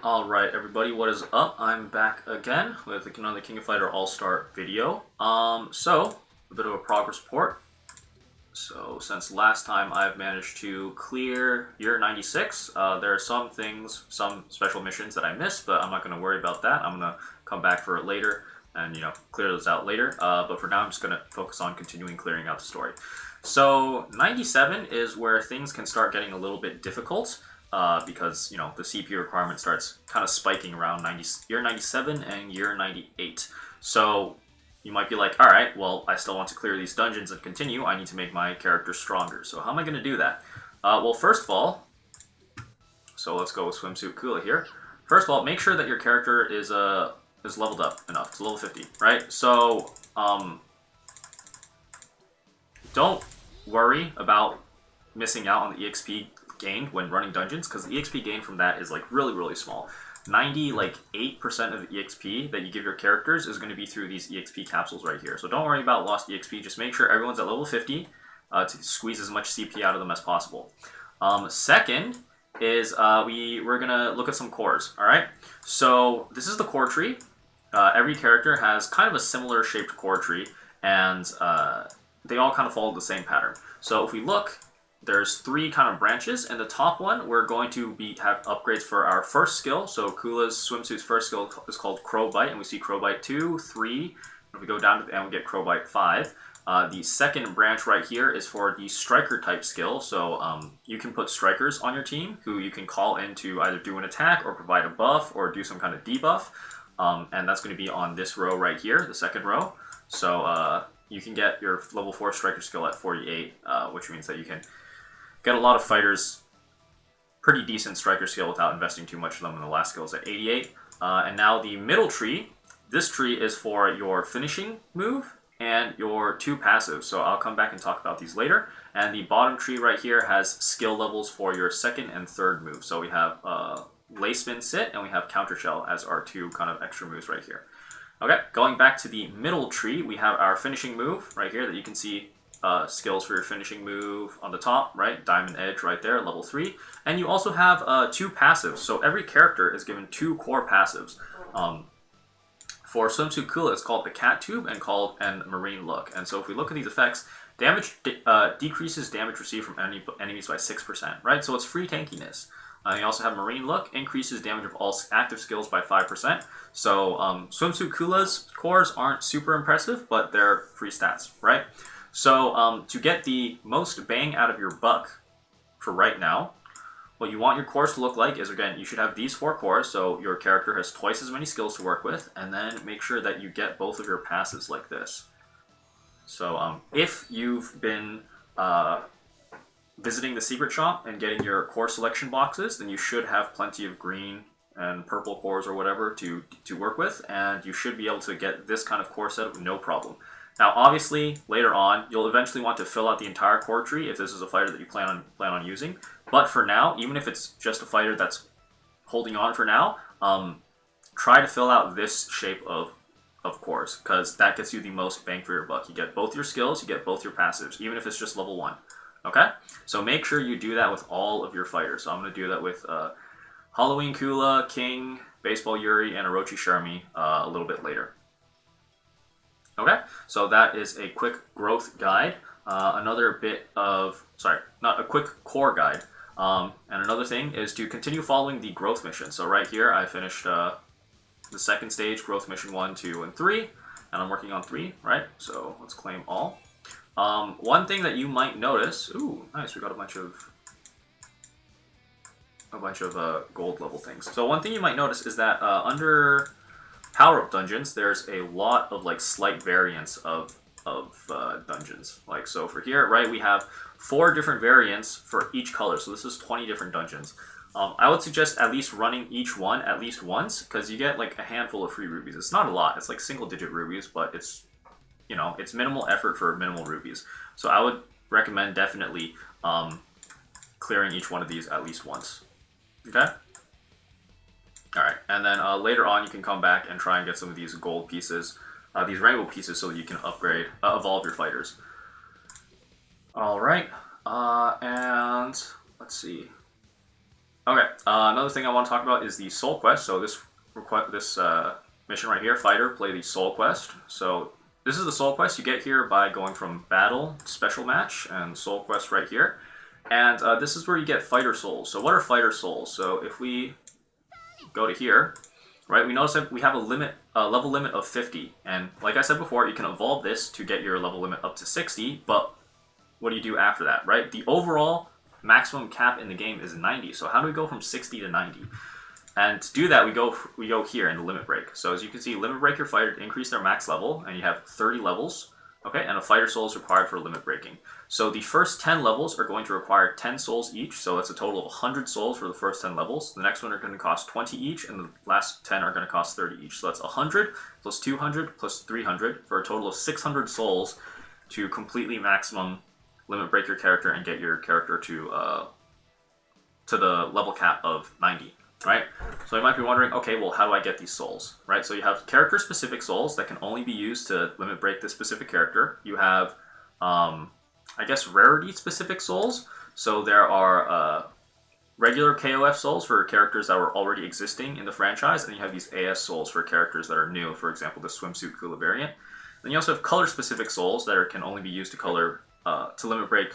Alright everybody, what is up? I'm back again with another King of Fighter All-Star video. So, a bit of a progress report. So, since last time I've managed to clear year 96, there are some things, some special missions that I missed, but I'm not going to worry about that. I'm going to come back for it later and, clear those out later. But for now, I'm just going to focus on continuing clearing out the story. So, 97 is where things can start getting a little bit difficult. Because the CPU requirement starts kind of spiking around year 97 and year 98. So you might be like, all right, well, I still want to clear these dungeons and continue. I need to make my character stronger. So how am I going to do that? Well, first of all, so let's go with Swimsuit Kula here. First of all, make sure that your character is leveled up enough. It's level 50, right? So don't worry about missing out on the EXP gained when running dungeons, because the EXP gain from that is like really small. 8% of the EXP that you give your characters is going to be through these EXP capsules right here. So don't worry about lost EXP, just make sure everyone's at level 50 to squeeze as much CP out of them as possible. Second is we're going to look at some cores, alright? So this is the core tree. Every character has kind of a similar shaped core tree, and they all kind of follow the same pattern. So if we look, there's three kind of branches, and the top one we're going to have upgrades for our first skill. So Kula's swimsuit's first skill is called Crow Bite, and we see Crow Bite 2, 3. If we go down to the end, we get Crow Bite 5. The second branch right here is for the striker type skill. So you can put strikers on your team who you can call in to either do an attack or provide a buff or do some kind of debuff. And that's going to be on this row right here, the second row. So you can get your level 4 striker skill at 48, which means that you can get a lot of fighters pretty decent striker skill without investing too much of them, and the last skill is at 88. And now the middle tree, this tree is for your finishing move and your 2 passives. So I'll come back and talk about these later. And the bottom tree right here has skill levels for your second and third move. So we have Lay Spin Sit and we have Counter Shell as our 2 kind of extra moves right here. Okay, going back to the middle tree, we have our finishing move right here that you can see. Skills for your finishing move on the top, right? Diamond Edge right there, level 3. And you also have 2 passives. So every character is given 2 core passives. For Swimsuit Kula, it's called the Cat Tube and Marine Look. And so if we look at these effects, damage decreases damage received from enemies by 6%, right? So it's free tankiness. You also have Marine Look, increases damage of all active skills by 5%. So Swimsuit Kula's cores aren't super impressive, but they're free stats, right? So to get the most bang out of your buck for right now, what you want your cores to look like is, again, you should have these 4 cores, so your character has twice as many skills to work with, and then make sure that you get both of your passives like this. So if you've been visiting the secret shop and getting your core selection boxes, then you should have plenty of green and purple cores or whatever to work with, and you should be able to get this kind of core setup with no problem. Now, obviously, later on, you'll eventually want to fill out the entire core tree if this is a fighter that you plan on using. But for now, even if it's just a fighter that's holding on for now, try to fill out this shape of cores, because that gets you the most bang for your buck. You get both your skills, you get both your passives, even if it's just level 1. Okay? So make sure you do that with all of your fighters. So I'm going to do that with Halloween Kula, King, Baseball Yuri, and Orochi Sharmi a little bit later. Okay, so that is a quick growth guide. Another bit of, not a quick core guide. And another thing is to continue following the growth mission. So right here, I finished the second stage, growth mission 1, 2, and 3. And I'm working on 3, right? So let's claim all. One thing that you might notice, ooh, nice, we got a bunch of gold level things. So one thing you might notice is that under power-up dungeons, there's a lot of slight variants of dungeons. So for here, right, we have 4 different variants for each color. So this is 20 different dungeons. I would suggest at least running each one at least once, because you get a handful of free rubies. It's not a lot. It's single-digit rubies, but it's it's minimal effort for minimal rubies. So I would recommend definitely clearing each one of these at least once. Okay. Alright, and then later on you can come back and try and get some of these gold pieces, these rainbow pieces, so that you can upgrade, evolve your fighters. Alright, and let's see. Okay, another thing I want to talk about is the soul quest. So this mission right here, fighter, play the soul quest. So this is the soul quest you get here by going from battle, special match, and soul quest right here. And this is where you get fighter souls. So what are fighter souls? So if we go to here, right, we notice that we have a level limit of 50. And like I said before, you can evolve this to get your level limit up to 60, but what do you do after that, right? The overall maximum cap in the game is 90. So how do we go from 60 to 90? And to do that, we go here in the limit break. So as you can see, limit break your fighter to increase their max level, and you have 30 levels. Okay, and a fighter soul is required for limit breaking. So the first 10 levels are going to require 10 souls each. So it's a total of 100 souls for the first 10 levels. The next one are going to cost 20 each, and the last 10 are going to cost 30 each. So that's 100 plus 200 plus 300 for a total of 600 souls to completely maximum limit break your character and get your character to the level cap of 90. Right? So you might be wondering, okay, well, how do I get these souls? Right? So you have character-specific souls that can only be used to limit break this specific character. You have, I guess, rarity-specific souls. So there are regular KOF souls for characters that were already existing in the franchise, and you have these AS souls for characters that are new, for example, the swimsuit Kula variant. Then you also have color-specific souls that can only be used to color to limit break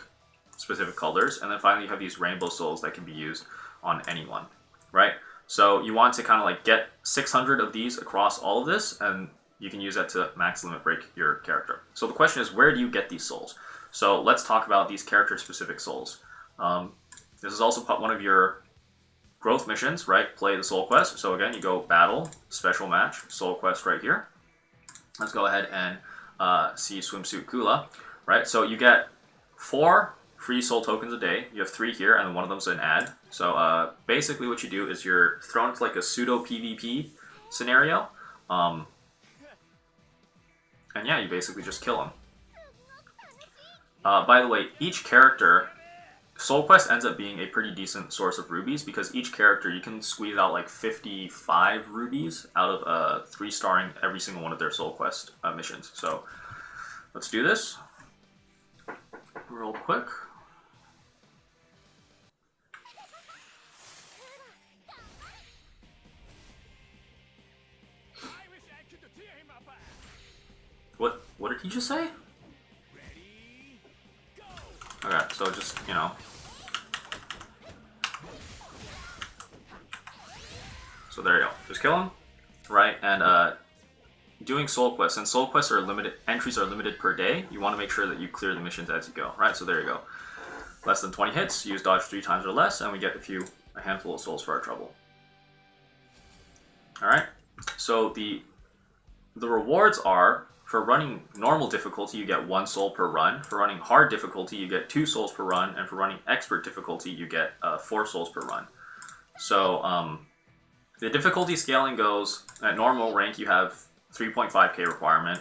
specific colors. And then finally, you have these rainbow souls that can be used on anyone. Right? So you want to kind of like get 600 of these across all of this, and you can use that to max limit break your character. So the question is, where do you get these souls? So let's talk about these character-specific souls. This is also one of your growth missions, right? Play the soul quest. So again, you go battle, special match, soul quest right here. Let's go ahead and see swimsuit Kula, right? So you get 4 free soul tokens a day. You have 3 here, and one of them's an ad. So basically what you do is you're thrown into like a pseudo PvP scenario. And yeah, you basically just kill them. By the way, each character, Soul Quest ends up being a pretty decent source of rubies because each character, you can squeeze out like 55 rubies out of 3-starring every single one of their Soul Quest missions. So let's do this real quick. What did he just say? Okay, so just, you know. So there you go. Just kill him. Right, and doing soul quests, and soul quests are limited, entries are limited per day. You want to make sure that you clear the missions as you go. Right, so there you go. Less than 20 hits, use dodge 3 times or less, and we get a handful of souls for our trouble. Alright, so the rewards are, for running normal difficulty, you get 1 soul per run. For running hard difficulty, you get 2 souls per run. And for running expert difficulty, you get 4 souls per run. So the difficulty scaling goes, at normal rank, you have 3.5k requirement.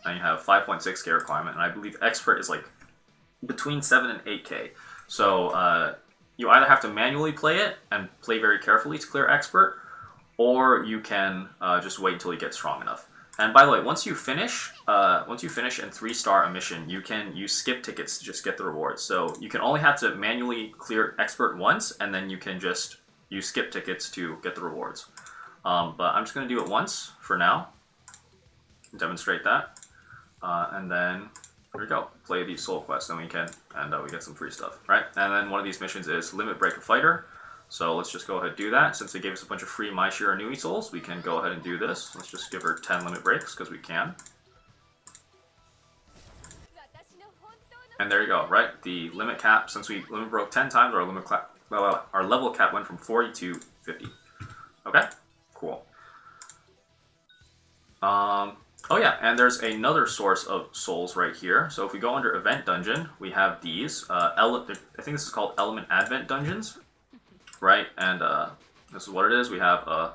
And you have 5.6k requirement. And I believe expert is like between 7 and 8k. So you either have to manually play it and play very carefully to clear expert, or you can just wait until you get strong enough. And by the way, once you finish and 3-star a mission, you can use skip tickets to just get the rewards. So you can only have to manually clear expert once, and then you can just use skip tickets to get the rewards. But I'm just going to do it once for now, demonstrate that, and then here we go. Play the soul quest, and we get some free stuff, right? And then one of these missions is limit break a fighter. So let's just go ahead and do that. Since they gave us a bunch of free My Shiro Nui souls, we can go ahead and do this. Let's just give her 10 limit breaks, because we can. And there you go, right? The limit cap, since we limit broke 10 times, our level cap went from 40 to 50. Okay, cool. Oh yeah, and there's another source of souls right here. So if we go under Event Dungeon, we have these. I think this is called Element Advent Dungeons. Right, and this is what it is. We have a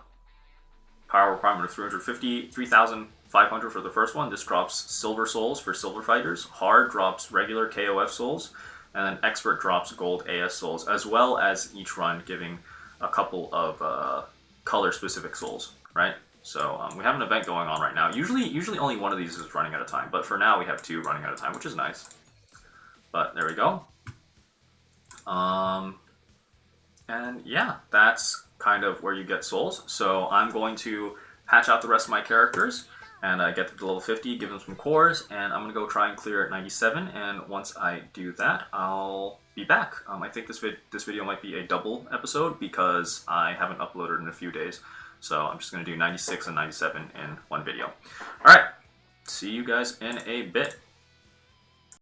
power requirement of 3,500 for the first one. This drops silver souls for silver fighters. Hard drops regular KOF souls, and then expert drops gold AS souls, as well as each run giving a couple of color-specific souls. Right, so we have an event going on right now. Usually only one of these is running at a time, but for now we have 2 running at a time, which is nice. But there we go. And yeah, that's kind of where you get souls. So I'm going to patch out the rest of my characters and get them to level 50, give them some cores, and I'm going to go try and clear at 97. And once I do that, I'll be back. I think this video might be a double episode because I haven't uploaded in a few days. So I'm just going to do 96 and 97 in one video. All right, see you guys in a bit.